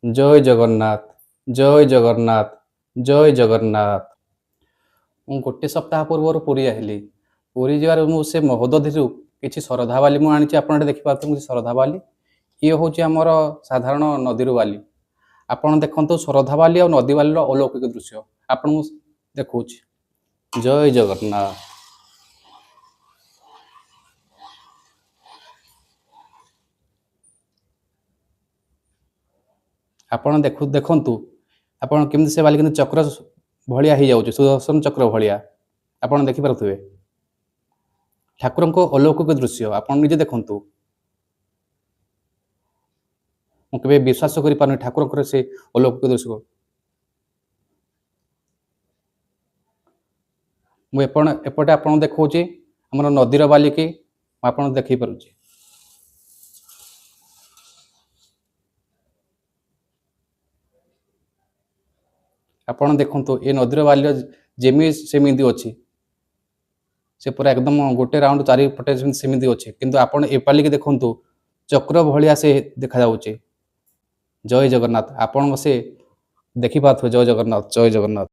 ଜୟ ଜଗନ୍ନାଥ, ଜୟ ଜଗନ୍ନାଥ, ଜୟ ଜଗନ୍ନାଥ। ମୁଁ ଗୋଟେ ସପ୍ତାହ ପୂର୍ବରୁ ପୁରୀ ଯାଇଥିଲି। ପୁରୀ ଯିବାରେ ମୁଁ ସେ ମହୋଦଧିରୁ କିଛି ଶରଧା ବାଲି ମୁଁ ଆଣିଛି। ଆପଣ ଏଠି ଦେଖିପାରୁଥିବେ ଶରଧା ବାଲି। ଇଏ ହେଉଛି ଆମର ସାଧାରଣ ନଦୀରୁ ବାଲି। ଆପଣ ଦେଖନ୍ତୁ ଶରଧା ବାଲି ଆଉ ନଦୀ ବାଲିର ଅଲୌକିକ ଦୃଶ୍ୟ ଆପଣଙ୍କୁ ଦେଖଉଛି। ଜୟ ଜଗନ୍ନାଥ। ଆପଣ ଦେଖନ୍ତୁ ଆପଣ କେମିତି ସେ ବାଲି କିନ୍ତୁ ଚକ୍ର ଭଳିଆ ହେଇଯାଉଛି, ସୁଦର୍ଶନ ଚକ୍ର ଭଳିଆ ଆପଣ ଦେଖିପାରୁଥିବେ। ଠାକୁରଙ୍କ ଅଲୌକିକ ଦୃଶ୍ୟ ଆପଣ ନିଜେ ଦେଖନ୍ତୁ। ମୁଁ କେବେ ବିଶ୍ୱାସ କରିପାରୁନି ଠାକୁରଙ୍କର ସେ ଅଲୌକିକ ଦୃଶ୍ୟ। ମୁଁ ଏପଟେ ଆପଣଙ୍କୁ ଦେଖାଉଛି ଆମର ନଦୀର ବାଲିକି ମୁଁ ଆପଣଙ୍କୁ ଦେଖେଇ ପାରୁଛି। ଆପଣ ଦେଖନ୍ତୁ ଏ ନଦୀର ବାଲିର ଯେମିତି ସେମିତି ଅଛି। ସେ ପୁରା ଏକଦମ ଗୋଟେ ରାଉଣ୍ଡ ଚାରିପଟେ ସେମିତି ଅଛି, କିନ୍ତୁ ଆପଣ ଏ ବାଲିକି ଦେଖନ୍ତୁ ଚକ୍ର ଭଳିଆ ସେ ଦେଖାଯାଉଛି। ଜୟ ଜଗନ୍ନାଥ। ଆପଣଙ୍କ ସେ ଦେଖିପାରୁଥିବେ। ଜୟ ଜଗନ୍ନାଥ, ଜୟ ଜଗନ୍ନାଥ।